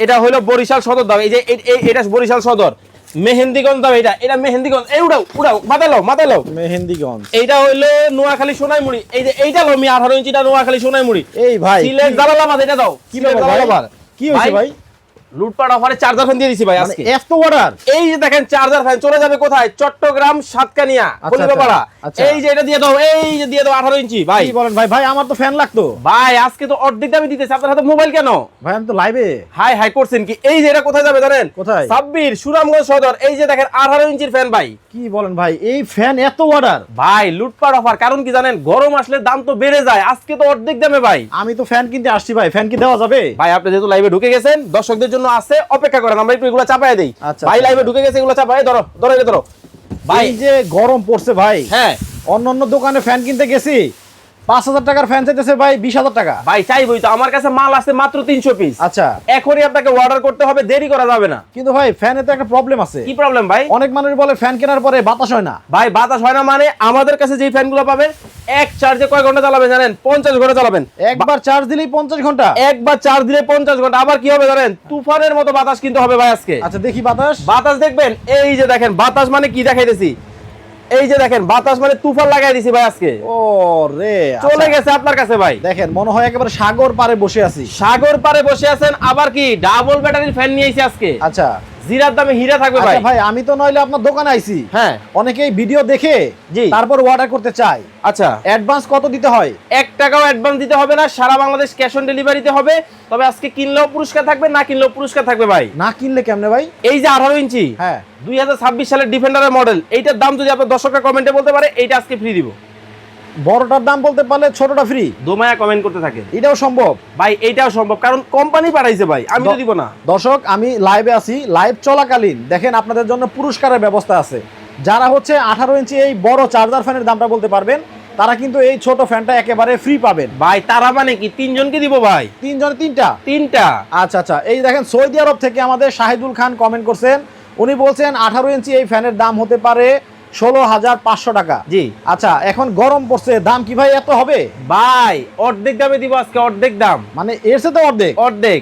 এটা হলো বরিশাল সদর দাম। এই যে এটা বরিশাল সদর, মেহেন্দিগঞ্জ দাম। এটা মেহেন্দিগঞ্জ। এই উড়াও মাথায় মেহেন্দিগঞ্জ। এইটা হইলো নোয়াখালী সোনাইমুড়ি। এই যে এইটা লো মি 18 ইঞ্চিটা নোয়াখালী সোনাইমুড়ি। এই ভাই সিলেট জালালাবাদ এটা দাও। কি ব্যাপার? কি হইছে ভাই? লুটপাট অফারে চার্জার ফ্যান দিয়ে দিছি ভাই আজকে। এত অর্ডার। এই যে দেখেন চার্জার ফ্যান চলে যাবে কোথায়? চট্টগ্রাম সাতকানিয়া কলিবাপাড়া। এই যে এটা দিয়ে দাও, এই যে দিয়ে দাও 18 ইঞ্চি ভাই। কি বলেন ভাই? ভাই আমার তো ফ্যান লাগতো ভাই, আজকে তো অর্ধেক দামে দিতেছে। আপনার হাতে মোবাইল কেন ভাই? আমি তো লাইভে হাই করছেন কি? এই যে এটা কোথায় যাবে জানেন? কোথায়? সাব্বির সুনামগঞ্জ সদর। এই যে দেখেন 18 ইঞ্চির ফ্যান ভাই। কি বলেন ভাই? এই ফ্যান এত অর্ডার ভাই লুটপাট অফার। কারণ কি জানেন? গরম আসলে দাম তো বেড়ে যায়। আজকে তো অর্ধেক দামে ভাই। আমি তো ফ্যান কিনতে আসছি ভাই, ফ্যান কি দেওয়া যাবে? ভাই আপনি যেহেতু লাইভে ঢুকে গেছেন, দর্শকদের জন্য আছে, অপেক্ষা করেন, আমরা একটু এগুলো চাপায় দেই। আচ্ছা, ভাই আচ্ছা। লাইভে ঢুকে গেছে, এগুলো চাপায় ধরো ভাই। এই যে গরম পড়ছে ভাই, হ্যাঁ অন্য দোকানে ফ্যান কিনতে গেছি 5000 টাকার ফ্যান চাইতেছে ভাই 20000 টাকা। ভাই চাইবই তো, আমার কাছে মাল আছে মাত্র 300 পিস। আচ্ছা, এখনই আপনাকে অর্ডার করতে হবে, দেরি করা যাবে না। কিন্তু ভাই ফ্যানে তো একটা প্রবলেম আছে। কি প্রবলেম ভাই? অনেক মানুষ বলে ফ্যান কেনার পরে বাতাস হয় না। ভাই বাতাস হয় না মানে? আমাদের কাছে যে ফ্যানগুলো পাবেন, এক চার্জে কয় ঘন্টা চালাবেন জানেন? 50 ঘন্টা চালাবেন। একবার চার্জ দিলেই 50 ঘন্টা। একবার চার্জ দিলে 50 ঘন্টা। আবার কি হবে জানেন? তুফানের মতো বাতাস কিন্তু হবে ভাই আজকে। আচ্ছা দেখি বাতাস দেখবেন। এই যে দেখেন বাতাস মানে কি দেখাইতেছি। এই যে দেখেন বাতাস মানে তুফান লাগাই দিছি ভাই আজকে। ও রে, চলে গেছে আপনার কাছে ভাই। দেখেন মনে হয় একেবারে সাগর পারে বসে আছি। সাগর পারে বসে আছেন। আবার কি ডাবল ব্যাটারির ফ্যান নিয়ে আইছি আজকে। আচ্ছা, জিরার দামে হীরা থাকবে ভাই। আচ্ছা ভাই, আমি তো নইলে আপনার দোকানে আইছি। হ্যাঁ, অনেকেই ভিডিও দেখে জি তারপর অর্ডার করতে চায়। আচ্ছা, অ্যাডভান্স কত দিতে হয়? 1 টাকাও অ্যাডভান্স দিতে হবে না। সারা বাংলাদেশ ক্যাশ অন ডেলিভারিতে হবে। তবে আজকে কিনলেও পুরস্কার থাকবে, না কিনলেও পুরস্কার থাকবে ভাই। না কিনলে কেমনে ভাই? এই যে 18 ইঞ্চি হ্যাঁ 2026 সালের ডিফেন্ডারের মডেল, এইটার দাম যদি আপনার দর্শকরা কমেন্টে বলতে পারে, এইটা আজকে ফ্রি দিব। বড়টার দাম বলতে পারলে ছোটটা ফ্রি। দোমায়া কমেন্ট করতে থাকে। এটাও সম্ভব ভাই এইটাও সম্ভব, কারণ কোম্পানি পাঠাইছে ভাই, আমি তো দিব না। দর্শক, আমি লাইভে আছি, লাইভ চলাকালীন দেখেন আপনাদের জন্য পুরস্কারের ব্যবস্থা আছে। যারা হচ্ছে 18 ইঞ্চি এই বড় চার্জার ফ্যানের দামটা বলতে পারবেন, তারা কিন্তু এই ছোট ফ্যানটা একেবারে ফ্রি পাবেন ভাই। তারা মানে কি 3 জনকে দিব ভাই? 3 জনে 3টা। 3টা। আচ্ছা আচ্ছা, এই দেখেন সৌদি আরব থেকে আমাদের শাহিদুল খান কমেন্ট করছেন। উনি বলছেন 18 ইঞ্চি এই ফ্যানের দাম হতে পারে 16500 টাকা। জি আচ্ছা, এখন গরম পড়ছে, দাম কি ভাই এত হবে? ভাই অর্ধেক দামে দিব আজকে, অর্ধেক দাম। মানে এর সাথে অর্ধেক। অর্ধেক।